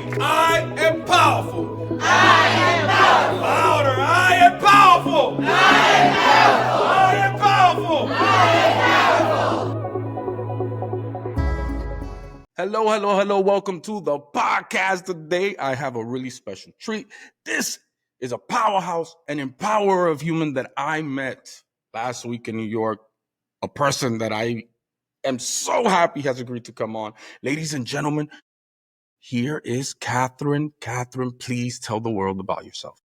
I am powerful. I am powerful. Louder. I am powerful. I am powerful. I am powerful. I am powerful. Hello. Welcome to the podcast. Today, I have a really special treat. This is a powerhouse, an empowerer of human that I met last week in New York. A person that I am so happy has agreed to come on. Ladies and gentlemen, here is Catherine. Catherine, please tell the world about yourself.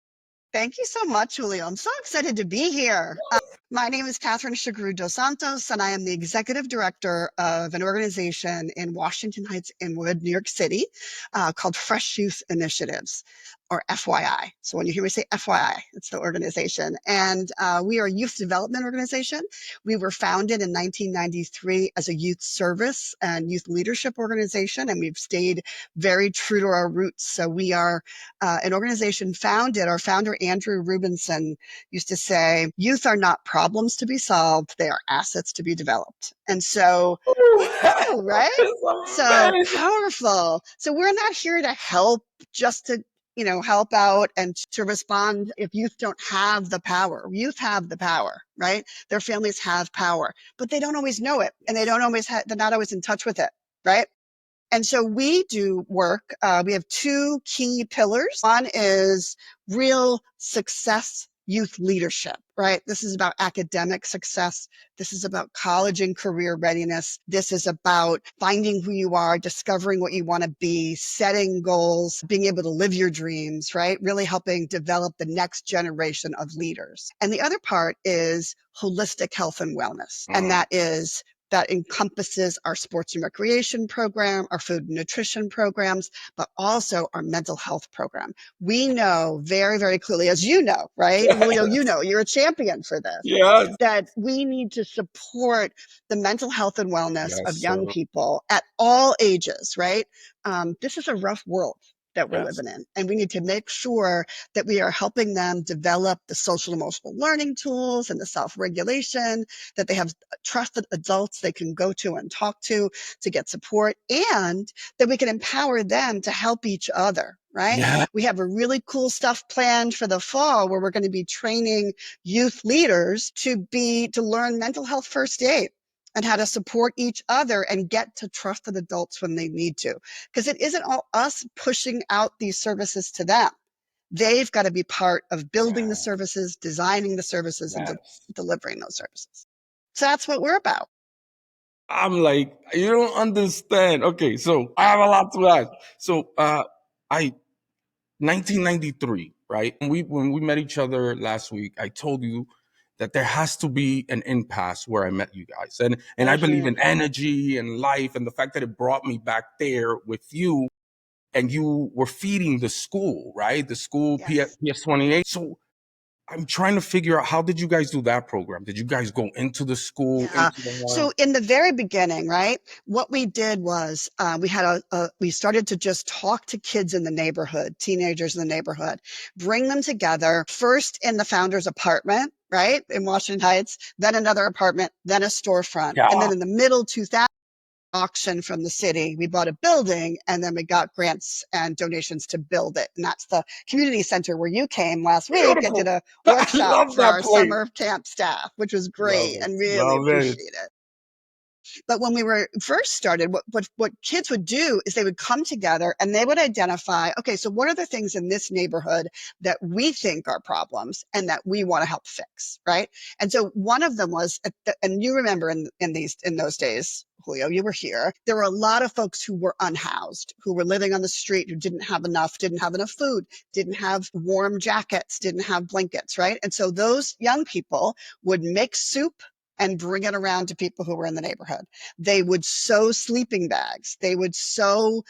Thank you so much, Julio. I'm so excited to be here. My name is Catherine Shugrue dos Santos, and I am the executive director of an organization in Washington Heights, Inwood, New York City, called Fresh Youth Initiatives, or FYI. So when you hear me say FYI, it's the organization. And we are a youth development organization. We were founded in 1993 as a youth service and youth leadership organization, and we've stayed very true to our roots. So we are an organization founded, our founder, Andrew Rubinson, used to say, youth are not problems to be solved, they are assets to be developed. And so, right? So powerful. So we're not here to help just to help out and to respond if youth don't have the power. Youth have the power, right? Their families have power, but they don't always know it, and they're not always in touch with it, right? And so we do work. We have two key pillars. One is real success youth leadership, right? This is about academic success. This is about college and career readiness. This is about finding who you are, discovering what you want to be, setting goals, being able to live your dreams, right? Really helping develop the next generation of leaders. And the other part is holistic health and wellness. And that encompasses our sports and recreation program, our food and nutrition programs, but also our mental health program. We know very, very clearly, as you know, right? Yes. Julio, you're a champion for this. Yes. That we need to support the mental health and wellness of young sir. people at all ages, right? This is a rough world that we're Yes. living in. And we need to make sure that we are helping them develop the social emotional learning tools and the self-regulation, that they have trusted adults they can go to and talk to get support, and that we can empower them to help each other, right? Yeah. We have a really cool stuff planned for the fall where we're going to be training youth leaders to learn mental health first aid and how to support each other and get to trusted adults when they need to. Because it isn't all us pushing out these services to them. They've got to be part of building the services, designing the services, and delivering those services. So that's what we're about. I'm like, you don't understand. Okay, so I have a lot to ask. So 1993, right? When we met each other last week, I told you that there has to be an impasse where I met you guys. And I believe in energy and life, and the fact that it brought me back there with you, and you were feeding the school, right? The school, Yes. PS28. So I'm trying to figure out, how did you guys do that program? Did you guys go into the school? Yeah. So in the very beginning, right, what we did was we started to just talk to kids in the neighborhood, teenagers in the neighborhood, bring them together first in the founder's apartment, right, in Washington Heights, then another apartment, then a storefront. Yeah. And then in the middle 2000s, auction from the city, we bought a building, and then we got grants and donations to build it. And that's the community center where you came last week and did a workshop for our summer camp staff, which was great and really appreciate it. But when we were first started, what kids would do is they would come together and they would identify, okay, so what are the things in this neighborhood that we think are problems and that we want to help fix, right? And so one of them was, and you remember in those days, Julio, you were here, there were a lot of folks who were unhoused, who were living on the street, who didn't have enough food, didn't have warm jackets, didn't have blankets, right? And so those young people would make soup and bring it around to people who were in the neighborhood. They would sew sleeping bags. They would sew,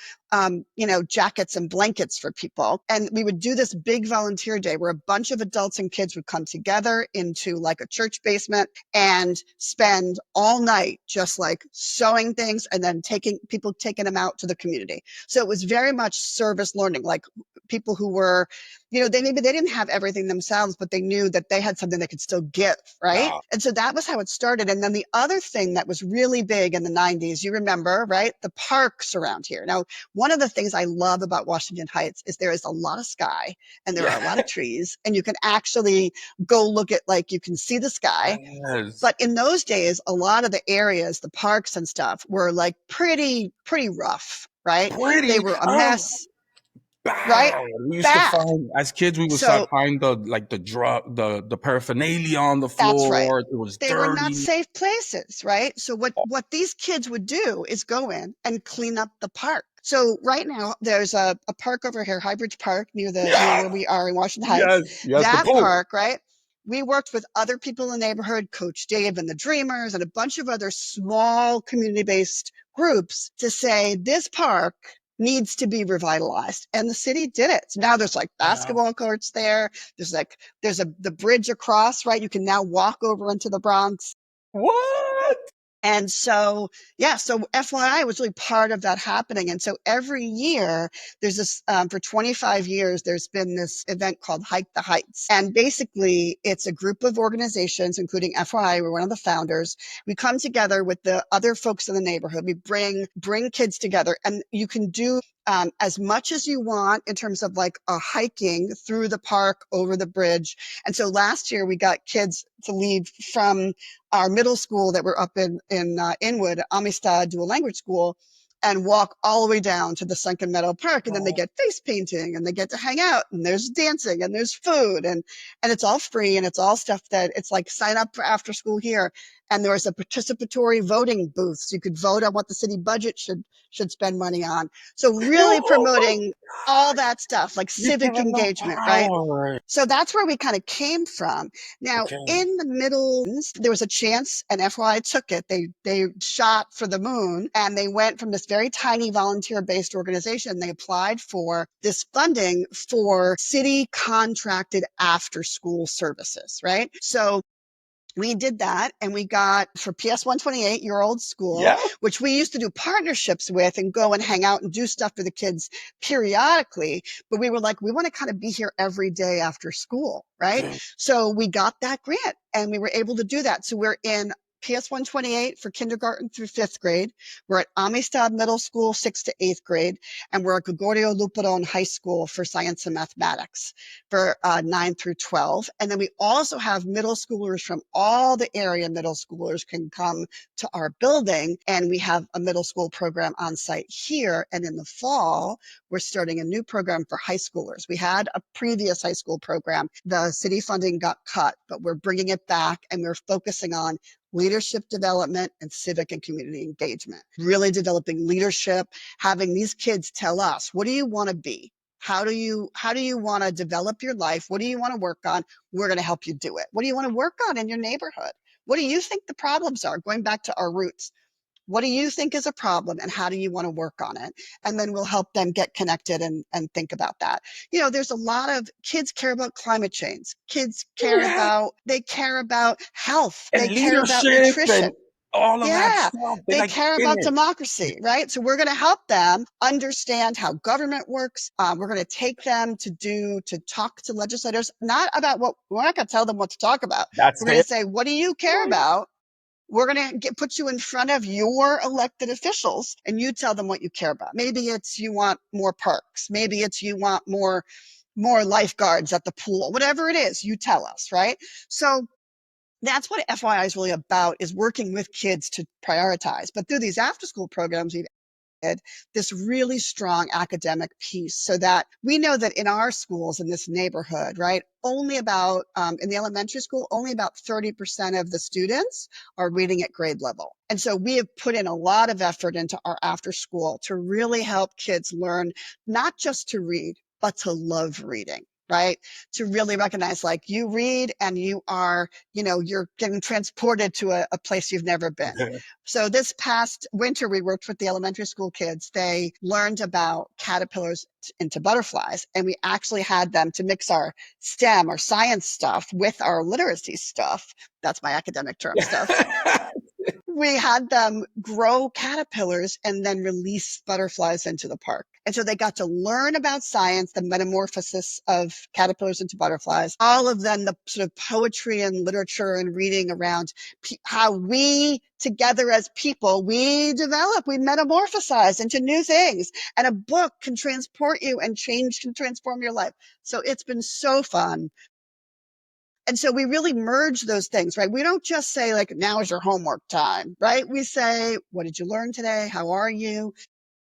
jackets and blankets for people. And we would do this big volunteer day where a bunch of adults and kids would come together into like a church basement and spend all night just like sewing things and then taking them out to the community. So it was very much service learning, like people who were, maybe they didn't have everything themselves, but they knew that they had something they could still give, right? Wow. And so that was how it started. And then the other thing that was really big in the 90s, you remember, right? The parks around here. Now, one of the things I love about Washington Heights is there is a lot of sky and there Yeah. are a lot of trees, and you can actually go look at, like, you can see the sky. Yes. But in those days, a lot of the areas, the parks and stuff, were like pretty rough, right? They Pretty. were a Oh, mess, right? bad. We used to Bad. find as kids. We would So start find the drug, the paraphernalia on the that's right. floor. It was They were not dirty. safe places, right? So what these kids would do is go in and clean up the park. So right now there's a park over here, Highbridge Park, near Yeah. where we are in Washington Heights. Yes. Yes. The That pool. park, right? We worked with other people in the neighborhood, Coach Dave and the Dreamers, and a bunch of other small community-based groups to say this park needs to be revitalized. And the city did it. So now there's like Yeah. basketball courts there. There's the bridge across, right? You can now walk over into the Bronx. What? And so, yeah, so FYI was really part of that happening. And so every year there's this, for 25 years, there's been this event called Hike the Heights. And basically it's a group of organizations, including FYI, we're one of the founders. We come together with the other folks in the neighborhood. We bring kids together, and you can do as much as you want in terms of like a hiking through the park over the bridge. And so last year we got kids to leave from our middle school that were up in Inwood, Amistad Dual Language School, and walk all the way down to the Sunken Meadow Park. And then they get face painting and they get to hang out, and there's dancing and there's food, and it's all free, and it's all stuff that it's like sign up for after school here. And there was a participatory voting booth, so you could vote on what the city budget should spend money on. So really Oh my promoting all that stuff, like You're civic giving them engagement, right? power. So that's where we kind of came from. Now, Okay. in the middle, there was a chance, and FYI took it. They shot for the moon, and they went from this very tiny volunteer-based organization. They applied for this funding for city contracted after-school services, right? So we did that, and we got for PS 128, your old school, Yeah. which we used to do partnerships with and go and hang out and do stuff for the kids periodically. But we were like, we want to kind of be here every day after school, right? Okay. So we got that grant and we were able to do that. So we're in PS 128 for kindergarten through fifth grade. We're at Amistad Middle School, sixth to eighth grade. And we're at Gregorio Luperon High School for science and mathematics for 9 through 12. And then we also have middle schoolers from all the area middle schoolers can come to our building. And we have a middle school program on site here. And in the fall, we're starting a new program for high schoolers. We had a previous high school program. The city funding got cut, but we're bringing it back, and we're focusing on leadership development and civic and community engagement, really developing leadership, having these kids tell us, what do you want to be? How do you want to develop your life? What do you want to work on? We're going to help you do it. What do you want to work on in your neighborhood? What do you think the problems are? Going back to our roots. What do you think is a problem, and how do you want to work on it? And then we'll help them get connected and think about that. There's a lot of kids care about climate change. Kids care Yeah. about, they care about health. And They care about leadership nutrition. and all of that Yeah, stuff. They they like care in about it. democracy, right? So we're going to help them understand how government works. We're going to take them to talk to legislators, not about we're not going to tell them what to talk about. That's We're going it. to say, what do you care about? We're going to put you in front of your elected officials, and you tell them what you care about. Maybe it's you want more parks. Maybe it's you want more lifeguards at the pool. Whatever it is, you tell us, right? So that's what FYI is really about, is working with kids to prioritize. But through these after school programs, we've this really strong academic piece, so that we know that in our schools in this neighborhood, right, only about in the elementary school, only about 30% of the students are reading at grade level. And so we have put in a lot of effort into our after school to really help kids learn not just to read, but to love reading, right? To really recognize, like, you read and you are, you're getting transported to a place you've never been. So this past winter, we worked with the elementary school kids. They learned about caterpillars into butterflies, and we actually had them to mix our STEM or science stuff with our literacy stuff. That's my academic term stuff. we had them grow caterpillars and then release butterflies into the park. And so they got to learn about science, the metamorphosis of caterpillars into butterflies, all of them, the sort of poetry and literature and reading around how we together as people, we develop, we metamorphosize into new things. And a book can transport you and change, can transform your life. So it's been so fun. And so we really merge those things, right? We don't just say like, now is your homework time, right? We say, what did you learn today? How are you?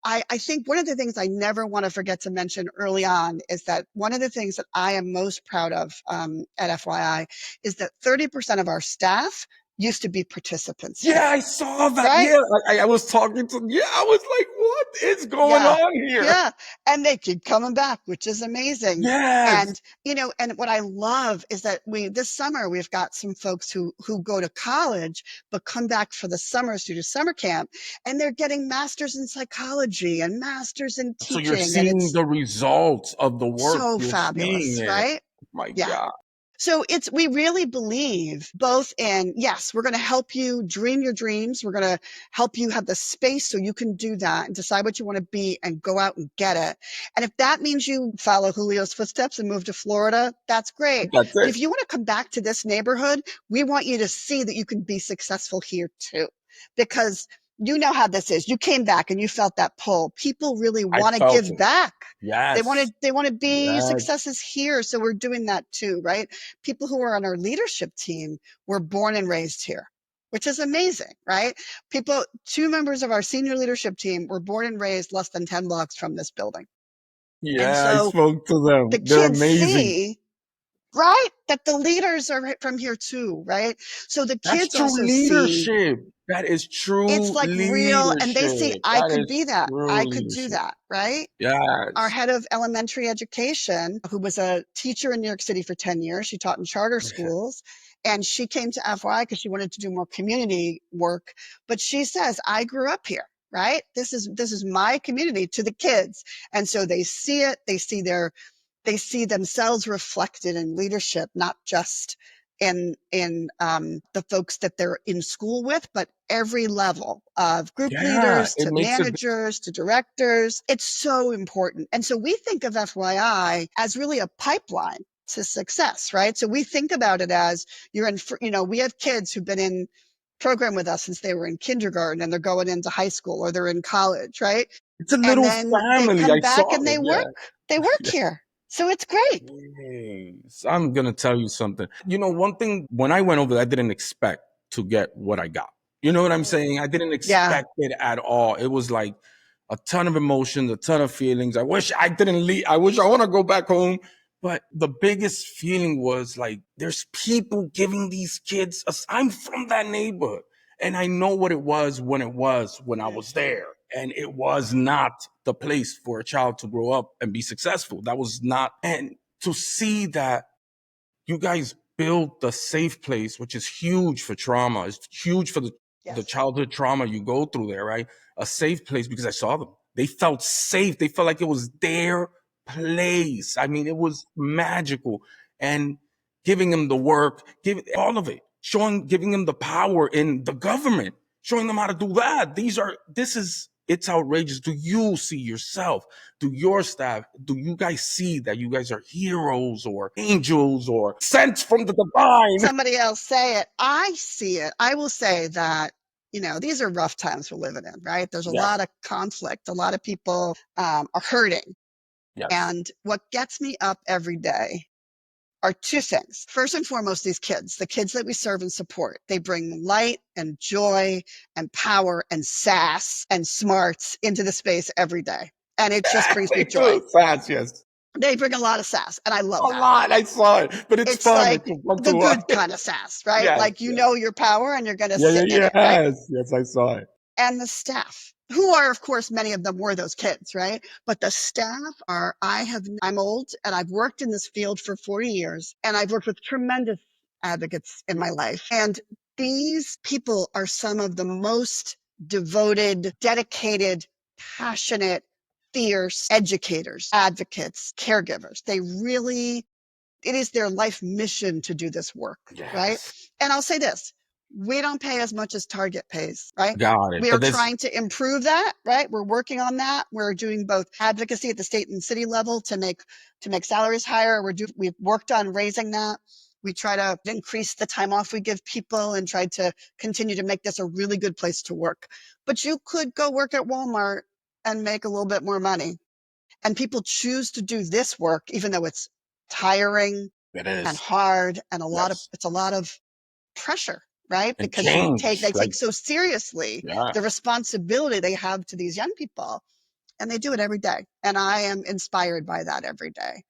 I think one of the things I never want to forget to mention early on is that one of the things that I am most proud of at FYI is that 30% of our staff used to be participants Yeah, here, I saw that. right? Yeah, I was talking to. Yeah, I was like, what is going Yeah. on here? Yeah. And they keep coming back, which is amazing. Yes. And, and what I love is that this summer, we've got some folks who go to college, but come back for the summers to do summer camp, and they're getting masters in psychology and masters in So you're teaching. And seeing it's the results of the work. so You're seeing fabulous, it. right? My Yeah. God. So we really believe both in, yes, we're going to help you dream your dreams. We're going to help you have the space so you can do that and decide what you want to be and go out and get it. And if that means you follow Julio's footsteps and move to Florida, that's great. That's But it. if you want to come back to this neighborhood, we want you to see that you can be successful here too, because you know how this is. You came back and you felt that pull. People really I want to felt give it. back. Yes. They want to be Yes. successes here. So we're doing that too, right? People who are on our leadership team were born and raised here, which is amazing, right? Two members of our senior leadership team were born and raised less than 10 blocks from this building. And Yeah, I so spoke to them. the They're kids amazing. see, right, that the leaders are from here too, right? So the That's kids true also see leadership. That is it's true like real, and they see, leadership. I That could is be that. true I could do leadership. that, right? Our Yes. head of elementary education, who was a teacher in New York City for 10 years, she taught in charter schools, and she came to FY because she wanted to do more community work. But she says, I grew up here, right? This is my community to the kids. And so they see it, they see themselves reflected in leadership, not just in the folks that they're in school with, but every level of group Yeah, leaders it to makes it. managers to directors. It's so important. And so we think of FYI as really a pipeline to success, right? So we think about it as we have kids who've been in program with us since they were in kindergarten and they're going into high school or they're in college, right? It's a And little then they family. come I back saw and it. Yeah. they work here. So it's great. Yes. I'm gonna tell you something. One thing when I went over, I didn't expect to get what I got. You know what I'm saying? I didn't Yeah. expect it at all. It was like a ton of emotions, a ton of feelings. I wish I didn't leave. I wish I want to go back home. But the biggest feeling was like there's people giving these kids. I'm from that neighborhood, and I know what it was when I was there, and it was not the place for a child to grow up and be successful. That was not, and to see that you guys build the safe place, which is huge for trauma. It's huge for the Yes. childhood trauma you go through there, right? A safe place because I saw them. They felt safe. They felt like it was their place. I mean, it was magical. And giving them the work, giving all of it, giving them the power in the government, showing them how to do that. It's outrageous. Do you see yourself? Do your staff, do you guys see that you guys are heroes or angels or sent from the divine? Somebody else say it. I see it. I will say that, these are rough times we're living in, right? There's a Yes, lot of conflict. A lot of people are hurting. yes. And what gets me up every day are two things. First and foremost, the kids that we serve and support, they bring light and joy and power and sass and smarts into the space every day. And it just brings me They joy. do fast, yes. They bring a lot of sass, and I love A that. lot. I saw it, but it's It's fun. like It's fun to the watch. good kind of sass, right? Yes, Like yes. your power and you're going to Yeah, sit in yeah, it, right? yes. Yes, I saw it. And the staff, who are, of course, many of them were those kids, right? But the staff I'm old and I've worked in this field for 40 years and I've worked with tremendous advocates in my life. And these people are some of the most devoted, dedicated, passionate, fierce educators, advocates, caregivers. It is their life mission to do this work, right? Yes. And I'll say this, We don't pay as much as Target pays, right? Got it. We are But this, trying to improve that, right? We're working on that. We're doing both advocacy at the state and city level to make salaries higher. We've worked on raising that. We try to increase the time off we give people and try to continue to make this a really good place to work. But you could go work at Walmart and make a little bit more money. And people choose to do this work, even though it's tiring it and is. hard and Yes. it's a lot of pressure, right? And Because change. they Like, take so seriously yeah. the responsibility they have to these young people, and they do it every day. And I am inspired by that every day.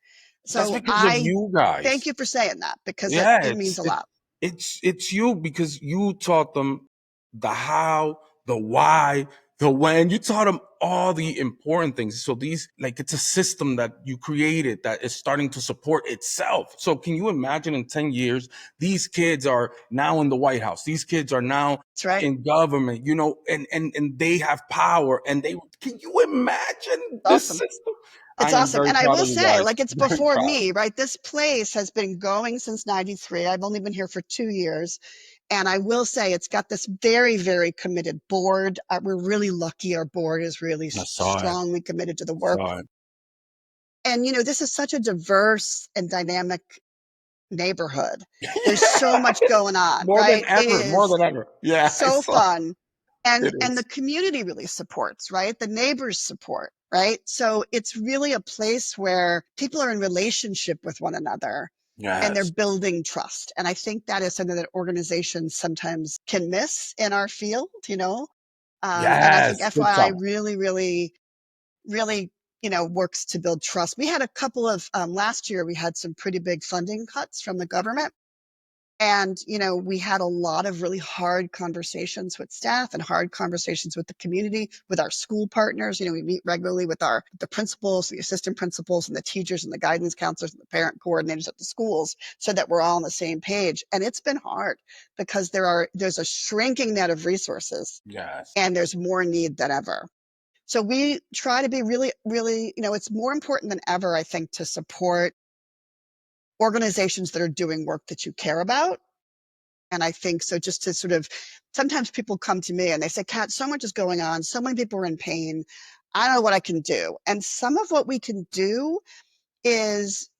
That's So because of I you thank guys. you for saying that, because Yeah, it means a lot. it's you, because you taught them the how, the why, the when. You taught them all the important things. So these, like, it's a system that you created that is starting to support itself. So can you imagine in 10 years, these kids are now in the White House. These kids are now That's right. in government, and they have power, and they can you imagine this Awesome. system? It's I am awesome. very And I proud will of you say, guys. like, it's Very before proud. me, right? This place has been going since 93. I've only been here for 2 years. And I will say it's got this very, very committed board. We're really lucky. Our board is really I saw it. strongly committed to the work. Saw it. And, this is such a diverse and dynamic neighborhood. There's so much going on, More than right? It ever, more is than ever. Yeah, I so saw fun. And it the is. community really supports, right? The neighbors support, right? So it's really a place where people are in relationship with one another and they're Yes. building trust. And I think that is something that organizations sometimes can miss in our field, and I think Yes. Good FYI job. really, really, really, works to build trust. We had a couple of, last year, we had some pretty big funding cuts from the government. And, we had a lot of really hard conversations with staff and hard conversations with the community, with our school partners. We meet regularly with the principals, the assistant principals, and the teachers and the guidance counselors and the parent coordinators at the schools, so that we're all on the same page. And it's been hard because there's a shrinking net of resources Yes. and there's more need than ever. So we try to be really, really, it's more important than ever, I think, to support organizations that are doing work that you care about. And I think so, just to sort of, sometimes people come to me and they say, Kat, so much is going on. So many people are in pain. I don't know what I can do. And some of what we can do is,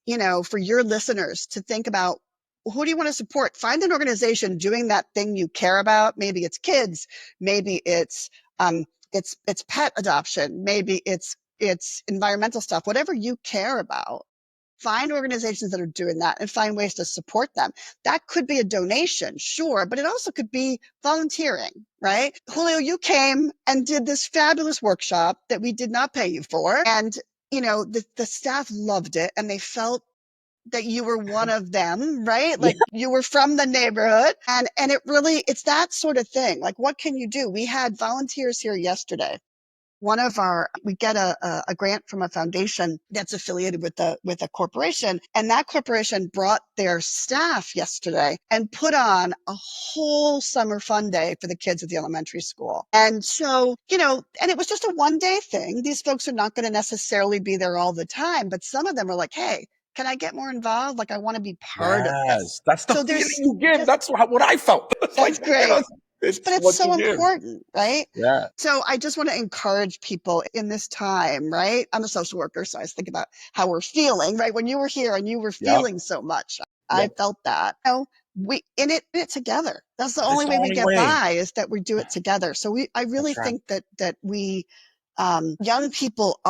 for your listeners to think about, who do you want to support? Find an organization doing that thing you care about. Maybe it's kids. Maybe it's pet adoption. Maybe it's environmental stuff, whatever you care about. Find organizations that are doing that and find ways to support them. That could be a donation, sure, but it also could be volunteering, right? Julio, you came and did this fabulous workshop that we did not pay you for. And, the staff loved it and they felt that you were one of them, right? Yeah. Like you were from the neighborhood. And it's that sort of thing. Like, what can you do? We had volunteers here yesterday. We get a grant from a foundation that's affiliated with a corporation, and that corporation brought their staff yesterday and put on a whole summer fun day for the kids at the elementary school. And so, and it was just a 1 day thing. These folks are not going to necessarily be there all the time, but some of them are like, hey, can I get more involved? Like, I want to be part of this. Yes. That's the So feeling there's you give. just That's what I felt. It's like, that's great. But it's it's what so you give. important, right? Yeah. So I just want to encourage people in this time, right? I'm a social worker, so I think about how we're feeling, right? When you were here and you were Yep. feeling so much, I Yep. felt that. We in it together. That's the That's only the way we only get way. by, is that we do it together. So I really That's right. think that we, young people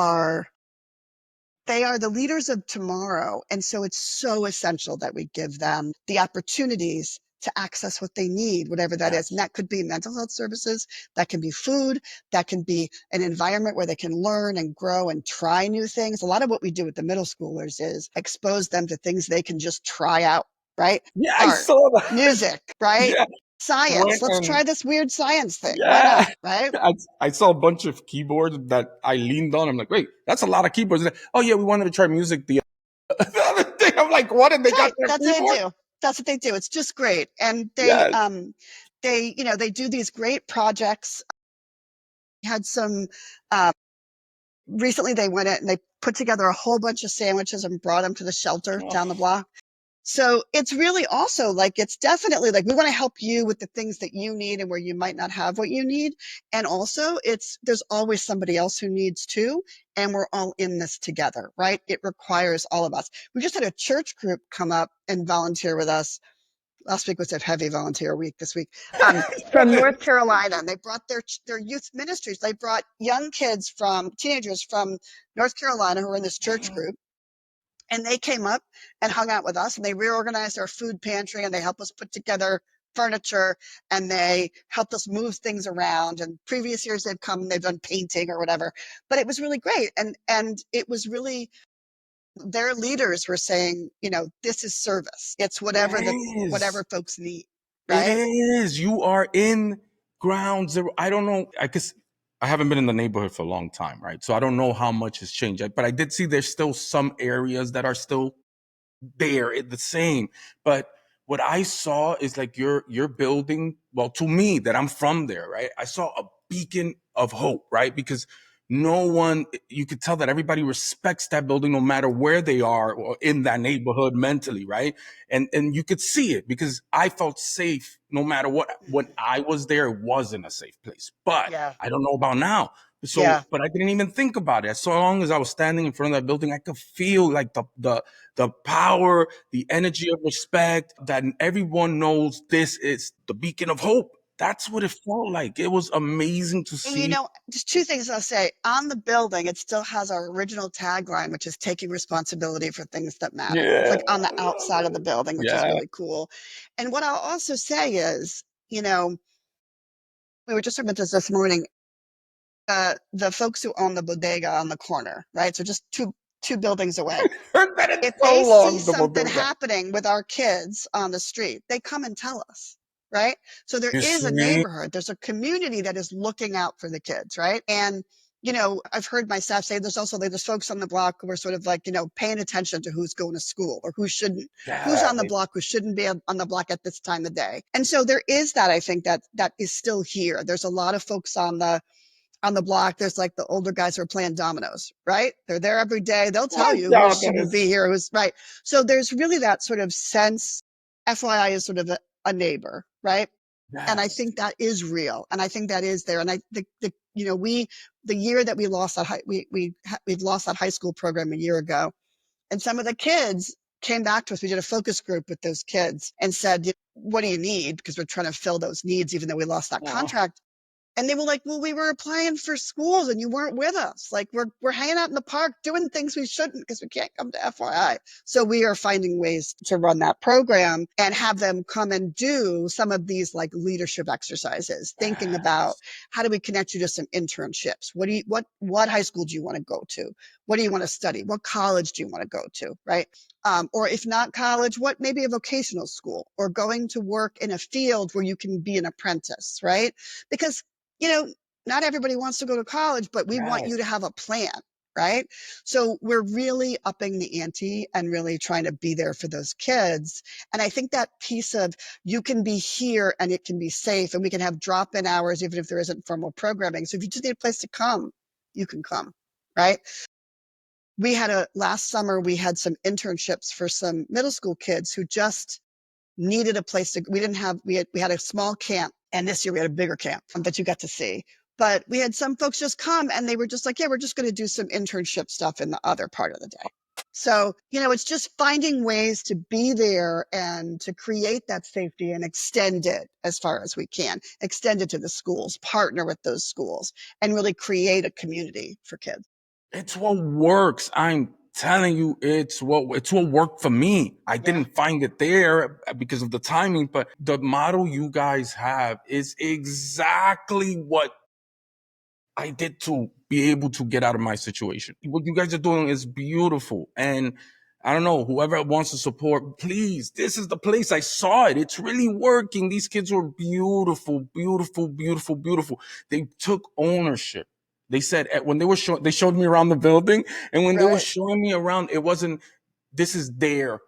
they are the leaders of tomorrow. And so it's so essential that we give them the opportunities to access what they need, whatever that is. And Yes. that could be mental health services, that can be food, that can be an environment where they can learn and grow and try new things. A lot of what we do with the middle schoolers is expose them to things they can just try out, right? Yeah, I Art, saw that. music, right? Yeah. Science. Went Let's and try this weird science thing. Why yeah. not, right? I saw a bunch of keyboards that I leaned on. I'm like, wait, that's a lot of keyboards. Oh yeah, we wanted to try music the other day. I'm like, what? And they That's got right. their That's what they keyboard? do. That's what they do. It's just great. And Yes. they do these great projects. We had some, uh, recently they went in and they put together a whole bunch of sandwiches and brought them to the shelter Oh, down the block. So it's really also like, it's definitely like we want to help you with the things that you need and where you might not have what you need. And also, there's always somebody else who needs too. And we're all in this together, right? It requires all of us. We just had a church group come up and volunteer with us. Last week was a heavy volunteer week this week, from North Carolina. And they brought their youth ministries. They brought young kids teenagers from North Carolina who were in this church group, and they came up and hung out with us, and they reorganized our food pantry, and they helped us put together furniture, and they helped us move things around. And previous years they've come and they've done painting or whatever, but it was really great. And it was really, their leaders were saying, this is service. It's It whatever is. folks need, It right? is. You are in ground zero. I don't know. I guess I haven't been in the neighborhood for a long time, right? So I don't know how much has changed. But I did see there's still some areas that are still there the same. But what I saw is like your building, well, to me that I'm from there, right? I saw a beacon of hope, right? Because no one, you could tell that everybody respects that building no matter where they are or in that neighborhood mentally, right? And you could see it because I felt safe no matter what. When I was there, it wasn't a safe place. But Yeah. I don't know about now. So, Yeah. but I didn't even think about it. As long as I was standing in front of that building, I could feel like the power, the energy of respect, that everyone knows this is the beacon of hope. That's what it felt like. It was amazing to And see. just two things I'll say. On the building, it still has our original tagline, which is taking responsibility for things that matter. It's Yeah, like on the outside of the building, which is yeah. really cool. And what I'll also say is, we were just talking about this morning. The folks who own the bodega on the corner, right? So just two buildings away. Heard that in If so they see long, the something bodega. happening with our kids on the street, they come and tell us, right? So there You is a see? neighborhood, there's a community that is looking out for the kids, right? And I've heard my staff say there's folks on the block who are sort of like, paying attention to who's going to school or who's Yeah, on the block, who shouldn't be on the block at this time of day. And so there is that, I think that is still here. There's a lot of folks on the block. There's like the older guys who are playing dominoes, right? They're there every day. They'll tell you who shouldn't be here, who's right. So there's really that sort of sense. FYI is sort of a neighbor, right? And I yes. think that is real, and I think that is there. And I we the year that we lost that we've lost that high school program a year ago, and some of the kids came back to us. We did a focus group with those kids and said, "What do you need?" Because we're trying to fill those needs, even though we lost that Oh, contract. And they were like, well, we were applying for schools and you weren't with us. Like we're hanging out in the park doing things we shouldn't because we can't come to FYI. So we are finding ways to run that program and have them come and do some of these like leadership exercises, thinking about yes. how do we connect you to some internships? What high school do you want to go to? What do you want to study? What college do you want to go to? Right. Or if not college, what maybe a vocational school or going to work in a field where you can be an apprentice, right? Because you know, not everybody wants to go to college, but we want you to Yes. have a plan, right? So we're really upping the ante and really trying to be there for those kids. And I think that piece of you can be here and it can be safe and we can have drop-in hours even if there isn't formal programming. So if you just need a place to come, you can come, right? Last summer, we had some internships for some middle school kids who just needed a place to, we had a small camp, and this year we had a bigger camp that you got to see. But we had some folks just come and they were just like, yeah, we're just going to do some internship stuff in the other part of the day. So, it's just finding ways to be there and to create that safety and extend it as far as we can, extend it to the schools, partner with those schools, and really create a community for kids. It's what works. I'm telling you, it's what worked for me. I Yeah. didn't find it there because of the timing, but the model you guys have is exactly what I did to be able to get out of my situation. What you guys are doing is beautiful. And I don't know, whoever wants to support, please, this is the place. I saw it. It's really working. These kids were beautiful, beautiful, beautiful, beautiful. They took ownership. They said when they showed me around the building, and when they were Right. showing me around, it wasn't, this is their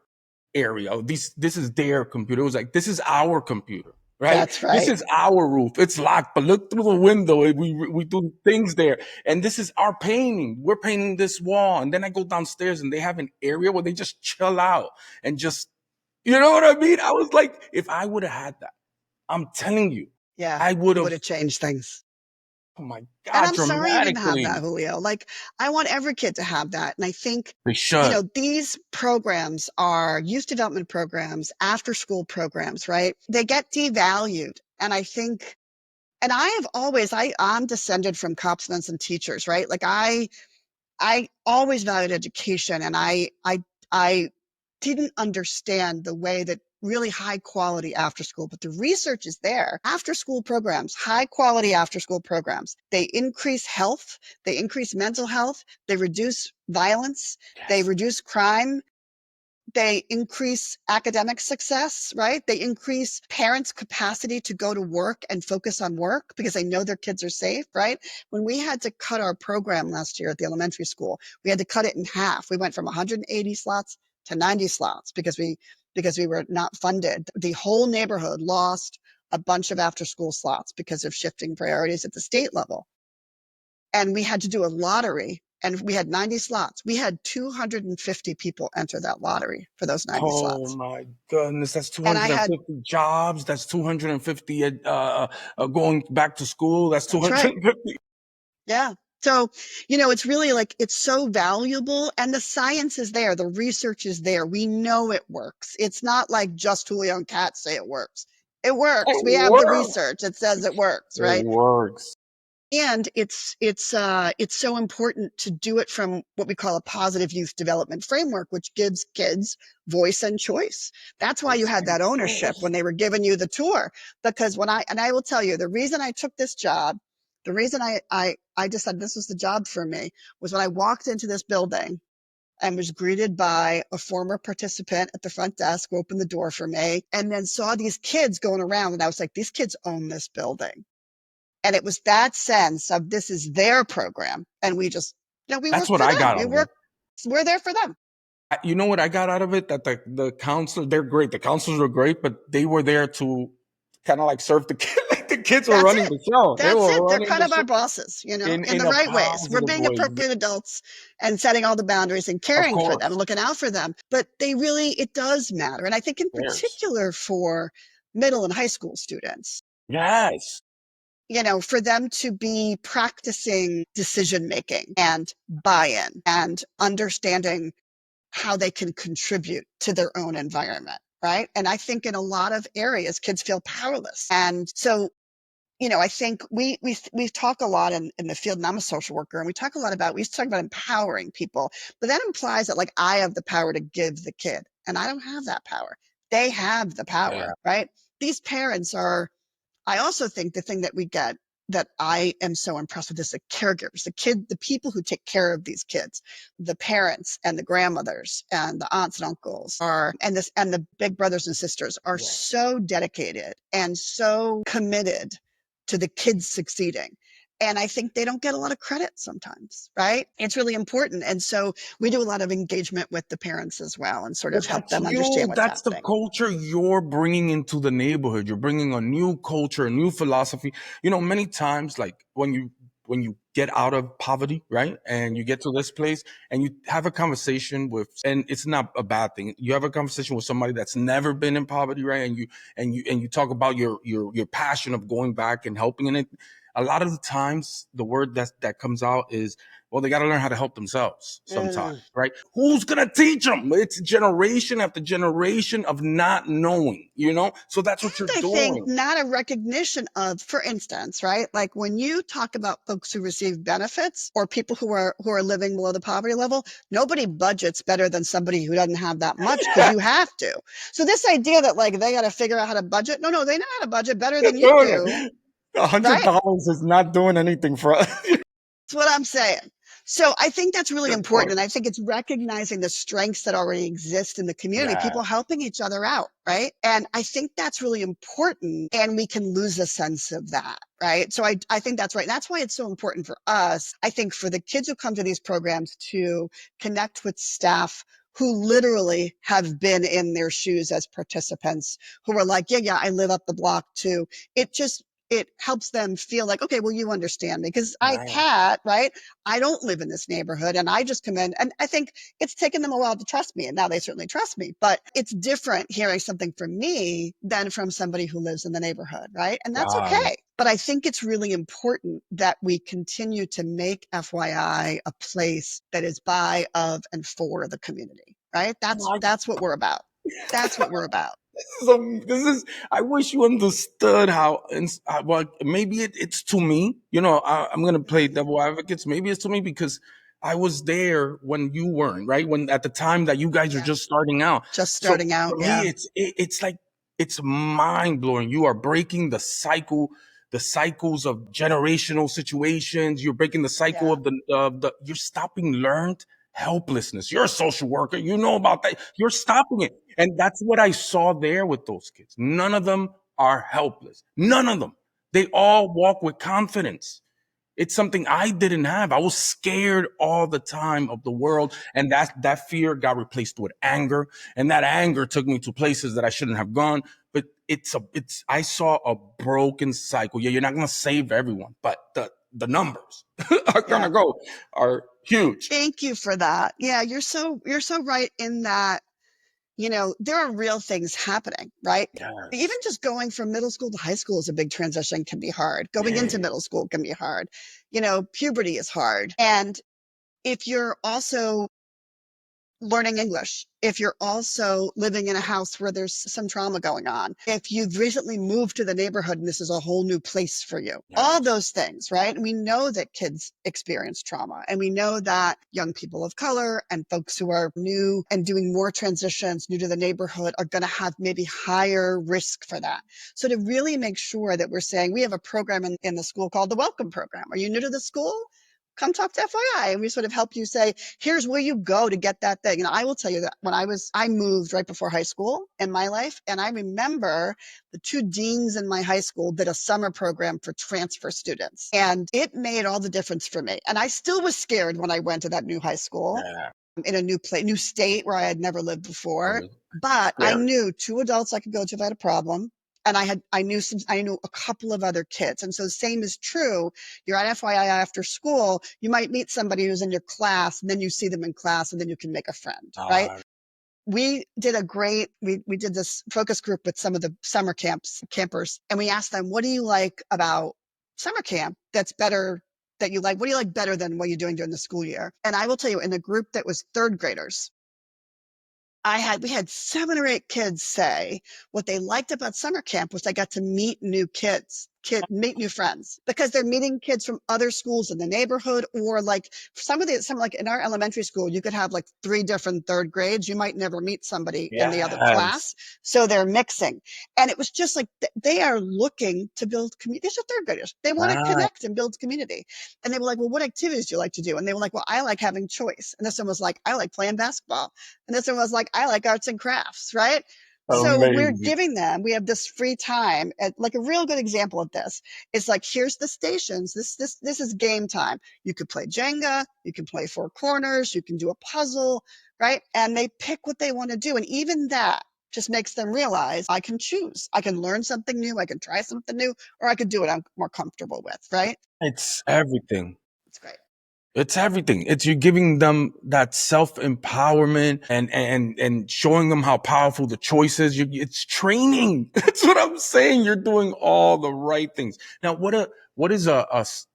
area. This is their computer. It was like, this is our computer, right? That's This right. is our roof. It's locked, but look through the window. We do things there, and this is our painting. We're painting this wall, and then I go downstairs, and they have an area where they just chill out and just You know what I mean? I was like, if I would have had that, I'm telling you, Yeah, I would it have, would have changed things. oh my And God, I'm sorry you didn't have that, dramatically. Julio. Like, I want every kid to have that. And I think, They should. these programs are youth development programs, after school programs, right? They get devalued. And I think, and I have always, I'm descended from cops, nuns, and teachers, right? Like I always valued education, and I didn't understand the way that really high quality after school, but the research is there. After school programs, high quality after school programs, they increase health, they increase mental health, they reduce violence, they Yes. reduce crime, they increase academic success, right? They increase parents' capacity to go to work and focus on work because they know their kids are safe, right? When we had to cut our program last year at the elementary school, we had to cut it in half. We went from 180 slots to 90 slots because we were not funded. The whole neighborhood lost a bunch of after school slots because of shifting priorities at the state level. And we had to do a lottery, and we had 90 slots. We had 250 people enter that lottery for those 90 Oh slots. my goodness, that's And I had, 250 jobs. That's 250 going back to school. That's that's right. 250. Yeah. So, it's really like, it's so valuable, and the science is there. The research is there. We know it works. It's not like just Julio and Kat say it works. It It works. We have the works. research. It says it works, It right? works. And it's so important to do it from what we call a positive youth development framework, which gives kids voice and choice. That's why you Voice had and that ownership choice. when they were giving you the tour. Because I will tell you, the reason I took this job, the reason I decided this was the job for me, was when I walked into this building and was greeted by a former participant at the front desk who opened the door for me, and then saw these kids going around, and I was like, these kids own this building. And it was that sense of, this is their program. And we just, we That's work what for I them. got out of it. We're there for them. You know what I got out of it? That the counselor, they're great. The counselors were great, but they were there to kind of like serve the kids. Like the kids were That's running it. the show. They That's were it. They're running kind the of show our bosses, in in the a right ways. We're positive being way. appropriate adults and setting all the boundaries and Of caring for them course. and looking out for them. But it does matter. And I think in Cares. particular for middle and high school students, Yes. for them to be practicing decision making and buy in and understanding how they can contribute to their own environment, right? And I think in a lot of areas, kids feel powerless. And so, I think we talk a lot in the field, and I'm a social worker, and we talk about empowering people, but that implies that, like, I have the power to give the kid, and I don't have that power. They have the Yeah. power, right? These parents are, I also think the thing that we get, that I am so impressed with, is the caregivers, the people who take care of these kids, the parents and the grandmothers and the aunts and uncles and the big brothers and sisters are Yes. so dedicated and so committed to the kids succeeding. And I think they don't get a lot of credit sometimes, right? It's really important. And so we do a lot of engagement with the parents as well, and sort of But help that's them understand you. what's That's the happening. culture you're bringing into the neighborhood. You're bringing a new culture, a new philosophy. Many times, like when you get out of poverty, right, and you get to this place, and you have a conversation with, and it's not a bad thing. You have a conversation with somebody that's never been in poverty, right, and you talk about your passion of going back and helping in it. A lot of the times, the word that comes out is, well, they got to learn how to help themselves sometimes, Mm. right? Who's going to teach them? It's generation after generation of not knowing. So that's what you're I think doing. not a recognition of, for instance, right? Like when you talk about folks who receive benefits or people who are living below the poverty level, nobody budgets better than somebody who doesn't have that much, because you have to. So this idea that, like, they got to figure out how to budget, no, they know how to budget better You're than you doing do, it. A hundred right? dollars is not doing anything for us. That's what I'm saying. So I think that's really Good important. point. And I think it's recognizing the strengths that already exist in the community, Yeah. people helping each other out, right? And I think that's really important. And we can lose a sense of that, right? So I think that's right. And that's why it's so important for us, I think, for the kids who come to these programs to connect with staff who literally have been in their shoes as participants, who are like, yeah, I live up the block too. It just it helps them feel like, okay, well, you understand me because I Yeah. Kat, right? I don't live in this neighborhood and I just come in. And I think it's taken them a while to trust me. And now they certainly trust me, but it's different hearing something from me than from somebody who lives in the neighborhood, right? And that's Got it. okay. But I think it's really important that we continue to make FYI a place that is by, of, and for the community, right? That's what we're about. That's what we're about. This is. I wish you understood how. Well, maybe it's to me. I'm gonna play devil advocates. Maybe it's to me because I was there when you weren't. Right, when at the time that you guys are Yeah. just starting out. Just So starting out. for me, Yeah. it's like it's mind blowing. You are breaking the cycle. The cycles of generational situations. You're breaking the cycle Yeah. of the. You're stopping learned helplessness. You're a social worker. You know about that. You're stopping it. And that's what I saw there with those kids. None of them are helpless. None of them. They all walk with confidence. It's something I didn't have. I was scared all the time of the world. And that fear got replaced with anger. And that anger took me to places that I shouldn't have gone. But I saw a broken cycle. Yeah, you're not going to save everyone, but the numbers are going Yeah. to are huge. Thank you for that. Yeah, you're so right in that, there are real things happening, right? Even Yes. just going from middle school to high school is a big transition, can be hard. Going into Yeah. middle school can be hard. Puberty is hard. And if you're also learning English, if you're also living in a house where there's some trauma going on, if you've recently moved to the neighborhood and this is a whole new place for you, all Yes. those things, right? And we know that kids experience trauma, and we know that young people of color and folks who are new and doing more transitions, new to the neighborhood, are going to have maybe higher risk for that. So to really make sure that we're saying, we have a program in the school called the Welcome Program. Are you new to the school? Come talk to FYI. And we sort of help you say, here's where you go to get that thing. And I will tell you that when I moved right before high school in my life. And I remember the two deans in my high school did a summer program for transfer students. And it made all the difference for me. And I still was scared when I went to that new high school Yeah. in a new place, new state where I had never lived before. Okay. But I Scary. knew two adults I could go to if I had a problem. And I knew a couple of other kids. And so the same is true. You're at FYI after school, you might meet somebody who's in your class, and then you see them in class, and then you can make a friend, right? Uh, We did this focus group with some of the summer campers, and we asked them, what do you like about summer camp that's better, that you like? What do you like better than what you're doing during the school year? And I will tell you, in the group that was third graders, we had 7 or 8 kids say what they liked about summer camp was they got to meet new meet new friends, because they're meeting kids from other schools in the neighborhood, or like some like in our elementary school, you could have like 3 different third grades. You might never meet somebody in the other yes. class. So they're mixing. And it was just like they are looking to build community. These are third graders. They want to Ah, connect and build community. And they were like, well, what activities do you like to do? And they were like, well, I like having choice. And this one was like, I like playing basketball. And this one was like, I like arts and crafts, right? So amazing. we have this free time. And like a real good example of this is like, here's the stations. This is game time. You could play Jenga, you can play Four Corners, you can do a puzzle, right? And they pick what they want to do. And even that just makes them realize, I can choose. I can learn something new, I can try something new, or I could do what I'm more comfortable with, right? It's everything. It's great. It's everything. It's you giving them that self empowerment and showing them how powerful the choice is. It's training. That's what I'm saying. You're doing all the right things. Now, what is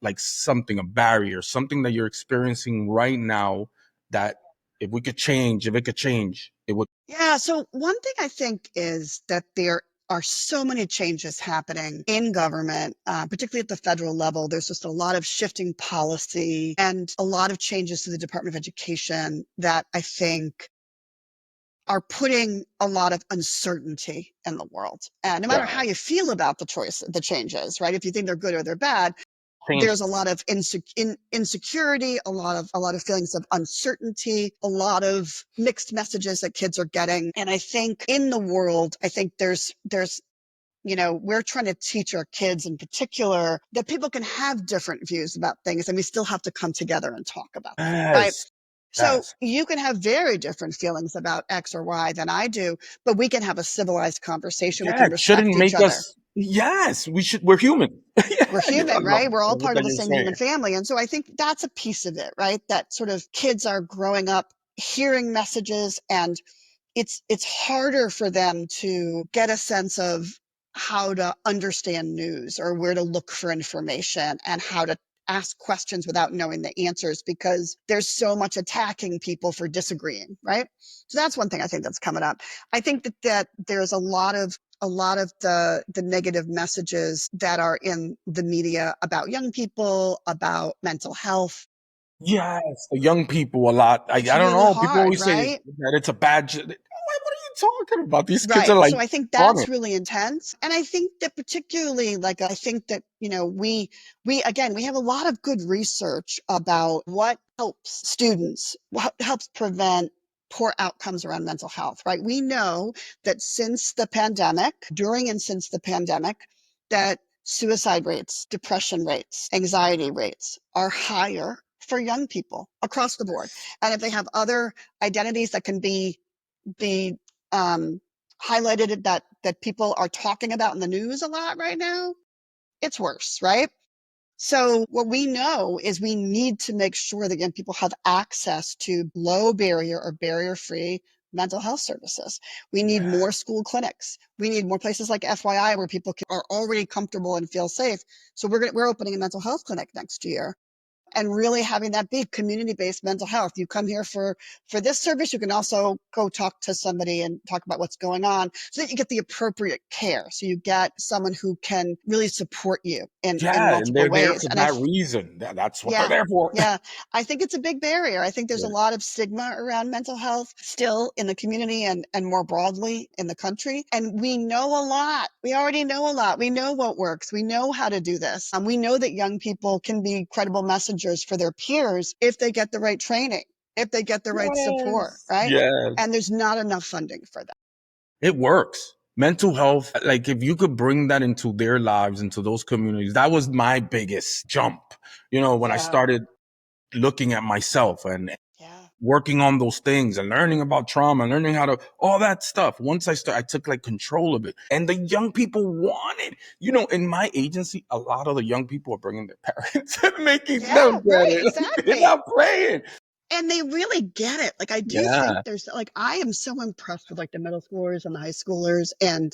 like something, a barrier, something that you're experiencing right now that if it could change, it would. Yeah. So one thing I think is that there are so many changes happening in government, particularly at the federal level. There's just a lot of shifting policy and a lot of changes to the Department of Education that I think are putting a lot of uncertainty in the world. And no matter how Yeah. you feel about the changes, right? If you think they're good or they're bad, there's a Changes. lot of insecurity, a lot of feelings of uncertainty, a lot of mixed messages that kids are getting. And I think in the world, I think there's we're trying to teach our kids in particular that people can have different views about things, and we still have to come together and talk about them, right? Yes. So Yes. you can have very different feelings about X or Y than I do, but we can have a civilized conversation. We Yeah. can It respect shouldn't each make other. us. Yes, we should. We're human. Yeah, We're I human, love right? We're all part everything of the you're same human saying. family. And so I think that's a piece of it, right? That sort of kids are growing up hearing messages, and it's harder for them to get a sense of how to understand news or where to look for information and how to ask questions without knowing the answers, because there's so much attacking people for disagreeing, right? So that's one thing I think that's coming up. I think that there's a lot of the negative messages that are in the media about young people, about mental health. Yes, the young people a lot. I It's don't really know. People hard, always say right? that it's a bad. What are you talking about? These kids Right. are like So I think on that's it. really intense. And I think that particularly, like, I think that, we again, we have a lot of good research about what helps students, what helps prevent poor outcomes around mental health, right? We know that since the pandemic, during and since the pandemic, that suicide rates, depression rates, anxiety rates are higher for young people across the board. And if they have other identities that can be um, highlighted that people are talking about in the news a lot right now, it's worse, right? So what we know is we need to make sure that young people have access to low barrier or barrier free mental health services. We need Yeah. more school clinics. We need more places like FYI where people are already comfortable and feel safe. So we're opening a mental health clinic next year, and really having that be community-based mental health. You come here for this service, you can also go talk to somebody and talk about what's going on, so that you get the appropriate care. So you get someone who can really support you in Yeah, and multiple they're there ways. for And that reason. That's what they're yeah, there for. yeah, I think it's a big barrier. I think there's a Yeah. lot of stigma around mental health still in the community and more broadly in the country. And we know a lot. We already know a lot. We know what works. We know how to do this. We know that young people can be credible messengers for their peers if they get the right training, if they get the right support, Yes. right? Yes. And there's not enough funding for that. It works. Mental health, like if you could bring that into their lives, into those communities, that was my biggest jump. When I Yeah, started looking at myself and yeah, working on those things and learning about trauma, learning how to all that stuff. Once I took like control of it, and the young people want it. In my agency, a lot of the young people are bringing their parents and making yeah, them get right, it. Like, they're exactly. not playing. And they really get it. Like, I do think Yeah, there's like, I am so impressed with like the middle schoolers and the high schoolers, and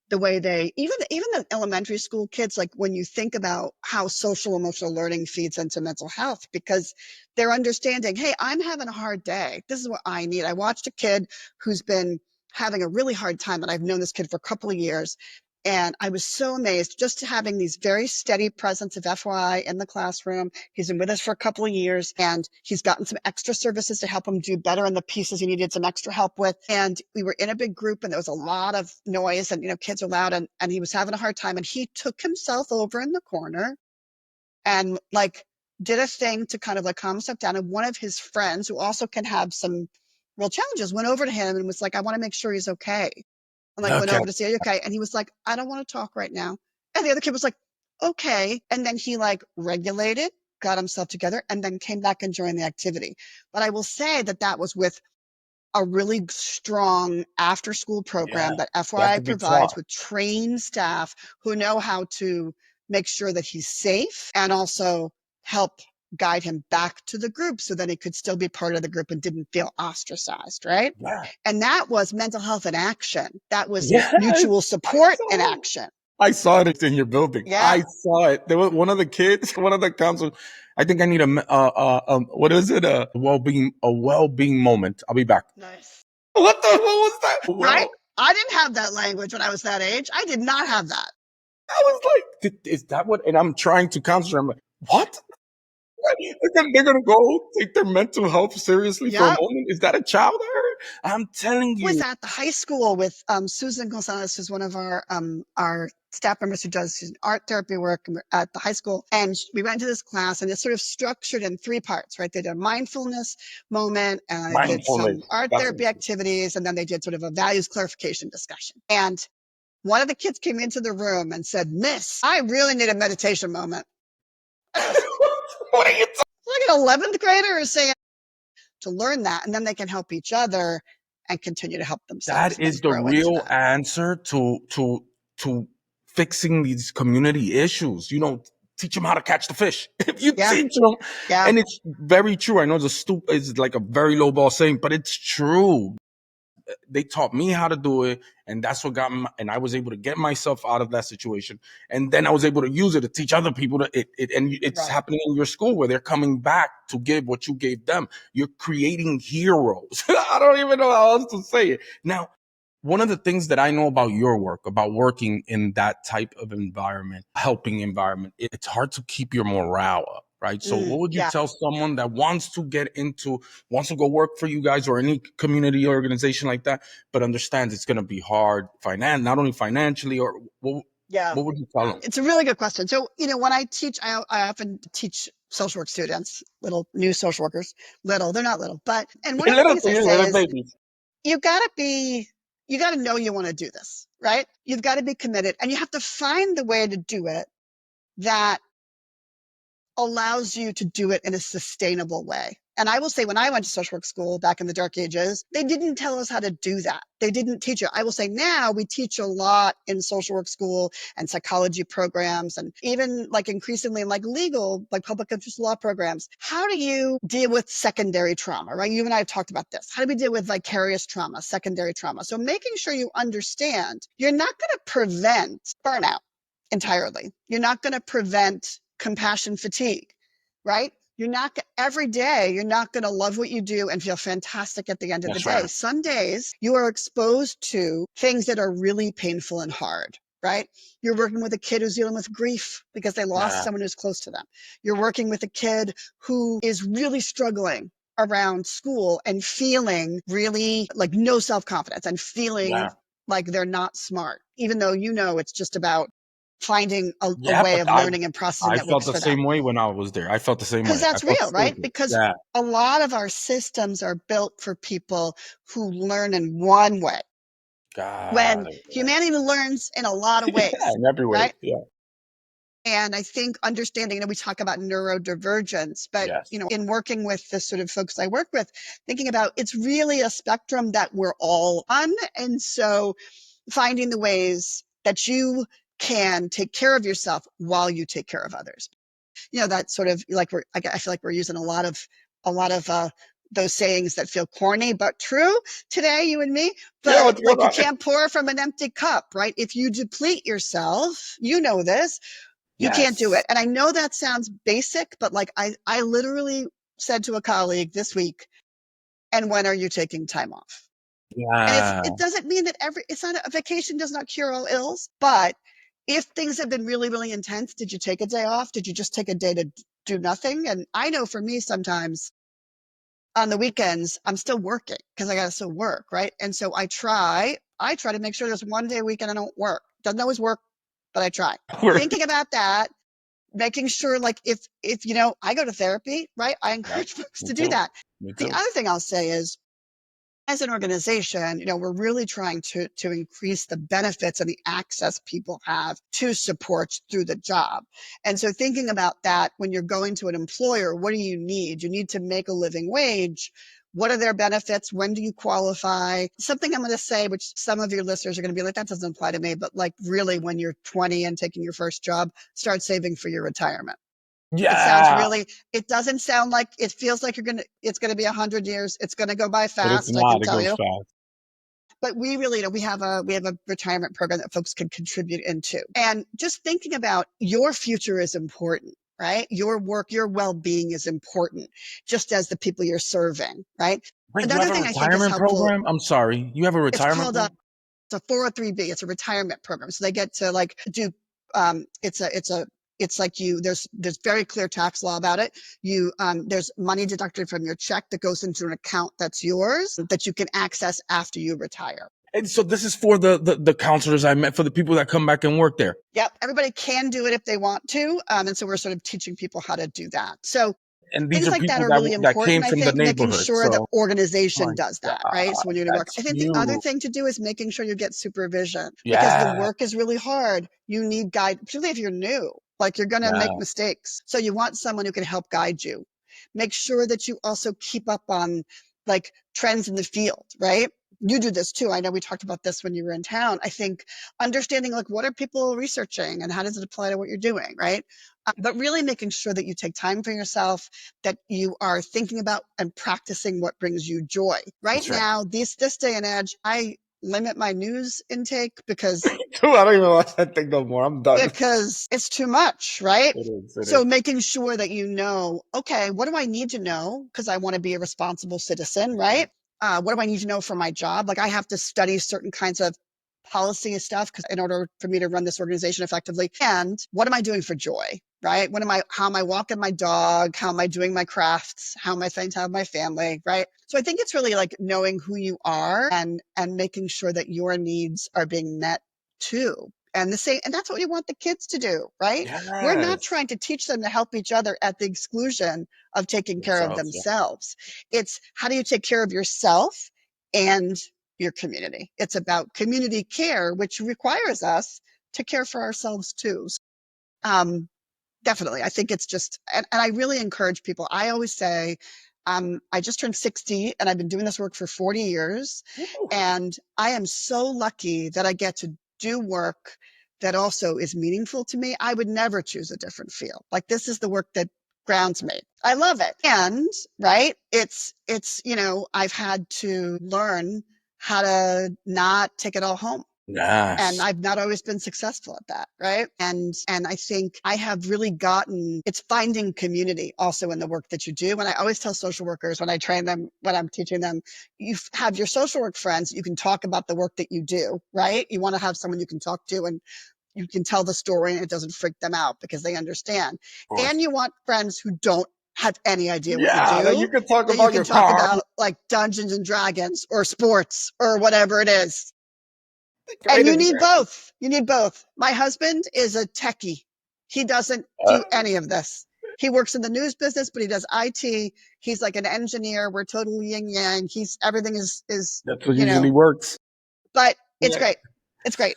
the way they, even the elementary school kids, like when you think about how social emotional learning feeds into mental health, because they're understanding, hey, I'm having a hard day, this is what I need. I watched a kid who's been having a really hard time, and I've known this kid for a couple of years, and I was so amazed just having these very steady presence of FYI in the classroom. He's been with us for a couple of years, and he's gotten some extra services to help him do better in the pieces he needed some extra help with. And we were in a big group, and there was a lot of noise, and kids are loud, and he was having a hard time. And he took himself over in the corner and like did a thing to kind of like calm himself down. And one of his friends, who also can have some real challenges, went over to him and was like, I want to make sure he's okay. And like went okay, over to see, are you okay? And he was like, I don't want to talk right now. And the other kid was like, okay. And then he like regulated, got himself together, and then came back and joined the activity. But I will say that was with a really strong after school yeah, program that they have FYI to be provides, taught. with trained staff who know how to make sure that he's safe and also help guide him back to the group so that he could still be part of the group and didn't feel ostracized, right? Yeah, And that was mental health in action. That was yes, mutual I support in saw it. action. I saw it in your building. Yeah. I saw it. There was one of the kids, one of the council. I think I need what is it? A well-being moment. I'll be back. Nice. What was that? Right? Well, I didn't have that language when I was that age. I did not have that. I was like, is that what? And I'm trying to concentrate. I'm like, what? They're gonna go take their mental health seriously for a Yep. moment. Is that a child I heard? I'm telling Was you, at the high school with Susan Gonzalez, who's one of our staff members who does art therapy work at the high school. And we went to this class, and it's sort of structured in three parts, right? They did a mindfulness moment, and they did mindfulness. some art That's what therapy activities, and then they did sort of a values clarification discussion. And one of the kids came into the room and said, Miss, I really need a meditation moment. what are you talking? Like an 11th grader is saying to learn that, and then they can help each other and continue to help themselves That and is the grow into real that. answer to fixing these community issues. Teach them how to catch the fish. If you Yeah. teach them, Yeah. and it's very true. I know it's like a very low ball saying, but it's true. They taught me how to do it, and that's what got me. And I was able to get myself out of that situation, and then I was able to use it to teach other people. And it's Right. happening in your school where they're coming back to give what you gave them. You're creating heroes. I don't even know how else to say it. Now, one of the things that I know about your work, about working in that type of environment, helping environment, it's hard to keep your morale up, right? So what would you Yeah. tell someone that wants to wants to go work for you guys or any community organization like that, but understands it's going to be hard, not only financially, or Yeah. what would you tell them? It's a really good question. So, when I teach, I often teach social work students, little new social workers, they're not little, and one of the Little things to I you, say little is babies. you gotta know you want to do this, right? You've got to be committed, and you have to find the way to do it that allows you to do it in a sustainable way. And I will say, when I went to social work school back in the dark ages, they didn't tell us how to do that. They didn't teach it. I will say now we teach a lot in social work school and psychology programs, and even like increasingly in like legal, like public interest law programs. How do you deal with secondary trauma, right? You and I have talked about this. How do we deal with vicarious trauma, secondary trauma? So making sure you understand you're not going to prevent burnout entirely. You're not going to prevent compassion fatigue, right? Every day, you're not going to love what you do and feel fantastic at the end of the That's day. right. Some days you are exposed to things that are really painful and hard, right? You're working with a kid who's dealing with grief because they lost Yeah, someone who's close to them. You're working with a kid who is really struggling around school and feeling really like no self-confidence and feeling yeah, like they're not smart, even though it's just about finding a yeah. way But of learning and processing I that felt works the for them. same way when I was there. I felt the same Because way. I that's felt real, the same right? thing. Because Yeah, a lot of our systems are built for people who learn in one way, God, when humanity learns in a lot of yeah, ways, in every way. right? Yeah. And I think understanding, we talk about neurodivergence, but, Yes. in working with the sort of folks I work with, thinking about it's really a spectrum that we're all on. And so finding the ways that you can take care of yourself while you take care of others. That sort of like I feel like we're using a lot of those sayings that feel corny but true today, you and me. Yeah, But what's going like, you on? can't pour from an empty cup, right? If you deplete yourself, this, you can't do Yes. it. And I know that sounds basic, but like I literally said to a colleague this week, and when are you taking time off? And Yeah. it doesn't mean that it's not a vacation does not cure all ills, but if things have been really, really intense, did you take a day off? Did you just take a day to do nothing? And I know for me, sometimes on the weekends, I'm still working because I got to still work, right? And so I try to make sure there's one day a weekend I don't work. Doesn't always work, but I try. We're- Thinking about that, making sure, like, if I go to therapy, right? I yeah. encourage folks Me to do too. that. Me The too. other thing I'll say is, as an organization, we're really trying to increase the benefits and the access people have to support through the job. And so thinking about that, when you're going to an employer, what do you need? You need to make a living wage. What are their benefits? When do you qualify? Something I'm going to say, which some of your listeners are going to be like, that doesn't apply to me, but like, really, when you're 20 and taking your first job, start saving for your retirement. Yeah. It doesn't sound like, it feels like it's going to be 100 years. It's going to go by But it's fast, I can not. It tell goes you. fast. But we really, we have a retirement program that folks can contribute into. And just thinking about your future is important, right? Your work, your well-being is important, just as the people you're serving, right? Wait, you have Another a thing I think is retirement helpful, program? I'm sorry. You have a it's retirement called program? it's a 403B. It's a retirement program. So they get to like do, it's like there's very clear tax law about it. There's money deducted from your check that goes into an account that's yours that you can access after you retire. And so this is for the counselors I met, for the people that come back and work there. Yep, everybody can do it if they want to. And so we're sort of teaching people how to do that. So And these things are like that people are really that came important, I from the think, making neighborhood. sure the So, organization my does that, right? God, So when you're going to work, that's I think the other huge. thing to do is making sure you get supervision, because the Yeah. work is really hard. You need guide, particularly if you're new, like, you're going to Yeah. make mistakes. So you want someone who can help guide you. Make sure that you also keep up on like trends in the field, right? you do this too. I know we talked about this when you were in town. I think understanding like what are people researching and how does it apply to what you're doing, right? But really making sure that you take time for yourself, that you are thinking about and practicing what brings you joy. Right That's right. now, this day and age, I limit my news intake because Dude, I don't even watch that thing no more. I'm done. it's too much, right? It is. It So is. making sure that you know, okay, what do I need to know? Because I want to be a responsible citizen, right? What do I need to know for my job? Like I have to study certain kinds of policy and stuff because in order for me to run this organization effectively. And what am I doing for joy? Right? How am I walking my dog? How am I doing my crafts? How am I spending time with my family? Right? So I think it's really like knowing who you are and making sure that your needs are being met too. And that's what we want the kids to do, right? We're not Yes. trying to teach them to help each other at the exclusion of taking care of Themselves, yeah. themselves. It's how do you take care of yourself and your community? It's about community care, which requires us to care for ourselves too. Um, Definitely. I think it's just, and I really encourage people. I always say, I just turned 60 and I've been doing this work for 40 years. Woo. And I am so lucky that I get to do work that also is meaningful to me. I would never choose a different field. Like this is the work that grounds me. I love it. And right, I've had to learn how to not take it all home. And Yes. I've not always been successful at that, right? And I think I have really gotten it's finding community also in the work that you do. And I always tell social workers when I train them, when I'm teaching them, you have your social work friends, you can talk about the work that you do, right? You want to have someone you can talk to and you can tell the story and it doesn't freak them out because they understand. Of course. And you want friends who don't have any idea what you Yeah, that do, you can talk that you about can your talk car. about like Dungeons and Dragons or sports or whatever it is. And Great you need example. both. You need both. My husband is a techie. He doesn't do any of this. He works in the news business, but he does IT. He's like an engineer. We're totally yin yang. Everything is, That's what you know, usually works. but it's Yeah. great. It's great.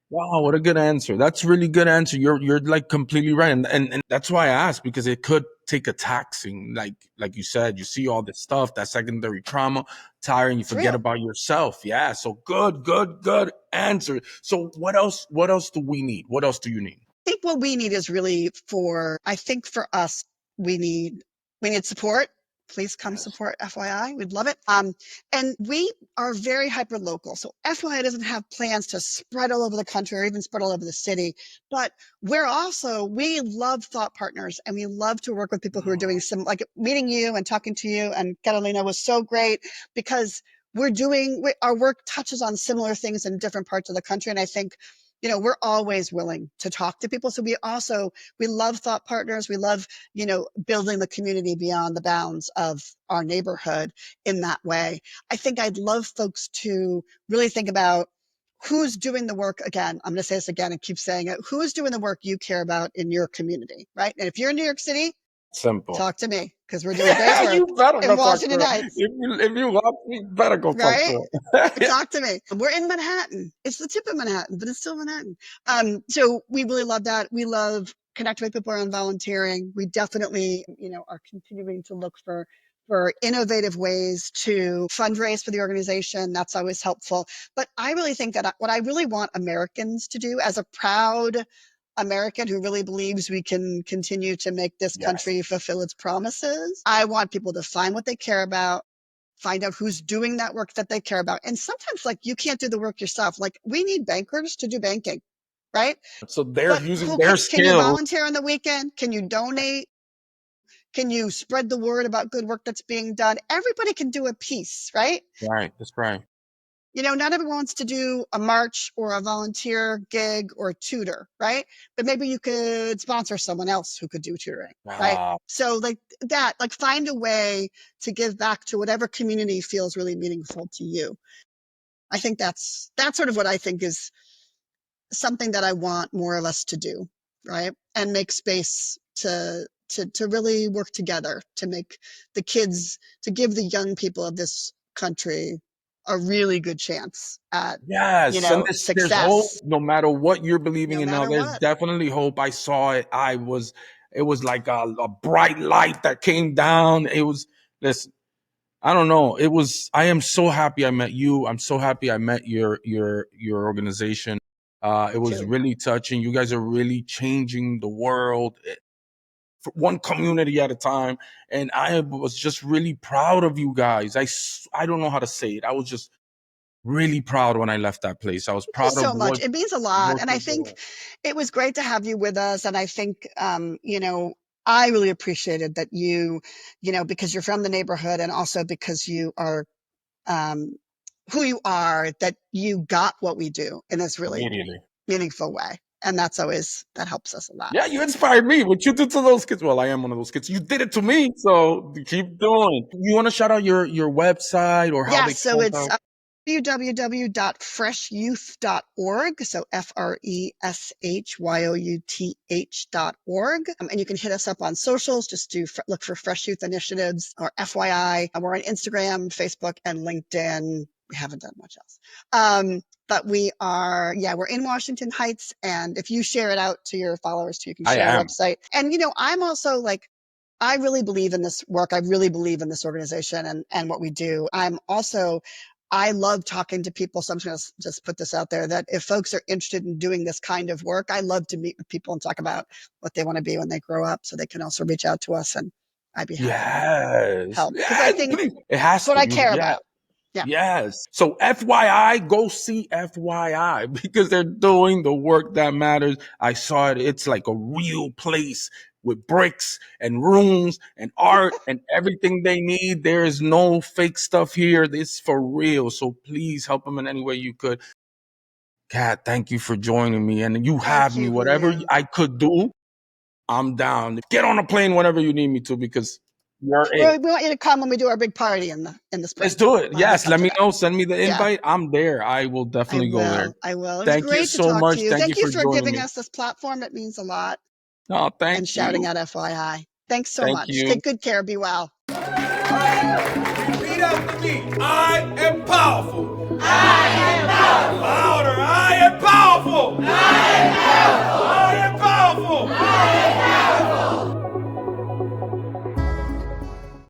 Wow, what a good answer. That's a really good answer. You're like completely right. And that's why I asked, because it could take a taxing, like you said, you see all this stuff, that secondary trauma, tiring, you It's forget real. about yourself. Yeah. So good answer. So what else do we need? What else do you need? I think what we need is really I think for us, we need support. Please come Yes. support FYI. We'd love it. And we are very hyper local. So FYI doesn't have plans to spread all over the country or even spread all over the city. But we love thought partners and we love to work with people who are doing like meeting you and talking to you. And Catalina was so great because our work touches on similar things in different parts of the country. And I think we're always willing to talk to people. So we love thought partners. We love, building the community beyond the bounds of our neighborhood in that way. I think I'd love folks to really think about who's doing the work again. I'm going to say this again and keep saying it. Who's doing the work you care about in your community, right? And if you're in New York City, Simple. talk to me because we're doing great work You better in go talk to Washington her. Heights, If you love me, you better go talk right? to her. Yeah. Talk to me. We're in Manhattan. It's the tip of Manhattan, but it's still Manhattan. So we really love that. We love connecting with people around volunteering. We definitely, are continuing to look for innovative ways to fundraise for the organization. That's always helpful. But I really think that what I really want Americans to do as a proud American who really believes we can continue to make this Yes. country fulfill its promises, I want people to find what they care about, find out who's doing that work that they care about. And sometimes like you can't do the work yourself. Like we need bankers to do banking, right? So they're But using who their can you skills. volunteer on the weekend? Can you donate? Can you spread the word about good work that's being done? Everybody can do a piece, right? Right. That's right. Not everyone wants to do a march or a volunteer gig or a tutor, right? But maybe you could sponsor someone else who could do tutoring, right? Ah, So like that, like find a way to give back to whatever community feels really meaningful to you. I think that's sort of what I think is something that I want more of us to do, right? And make space to really work together to make to give the young people of this country a really good chance at, yes, and there's hope. success No matter what you're believing no in now, matter there's what. definitely hope. I saw it. It was like a bright light that came down. It was listen. I don't know. I am so happy I met you. I'm so happy I met your organization. It was Too. really touching. You guys are really changing the world, for one community at a time. And I was just really proud of you guys. I don't know how to say it. I was just really proud when I left that place. I was Thank you proud of so much. what It means a lot. work And I you're think doing. it was great to have you with us. And I think, I really appreciated that because you're from the neighborhood and also because you are um, who you are, that you got what we do in this really Immediately. meaningful way. And that helps us a lot. Yeah, you inspired me. What you did to those kids. Well, I am one of those kids. You did it to me. So keep doing. You want to shout out your website or how Yeah, they can so it's contact? www.freshyouth.org. So FRESHYOUTH.org. And you can hit us up on socials. Just look for Fresh Youth Initiatives or FYI. We're on Instagram, Facebook, and LinkedIn. We haven't done much else. But we're in Washington Heights. And if you share it out to your followers too, you can I share our am. website. And, I'm also like, I really believe in this work. I really believe in this organization and what we do. I love talking to people. So I'm just going to just put this out there that if folks are interested in doing this kind of work, I love to meet with people and talk about what they want to be when they grow up. So they can also reach out to us and I'd be happy to Yes. help because I Yes, think please. It has it's what to. I You care yeah. about. Yeah. Yes. So FYI, go see FYI because they're doing the work that matters. I saw it. It's like a real place with bricks and rooms and art and everything they need. There is no fake stuff here. It's for real. So please help them in any way you could. Kat, thank you for joining me. And you have Thank me. you, Whatever Julio. I could do, I'm down. Get on a plane whenever you need me to because you're it. We want you to come when we do our big party in the Let's spring. do it. We'll have you Yes, come let to me that. know. Send me the Yeah, invite. I'm there. I will I definitely go there. will. I will. It was Thank you great to so talk to much. you. Thank you Thank you for for joining giving me. us this platform. It means a lot. No, thank And shouting you. out FYI. Thanks so Thank much. you. Take good care. Be well. Repeat after me. I am powerful.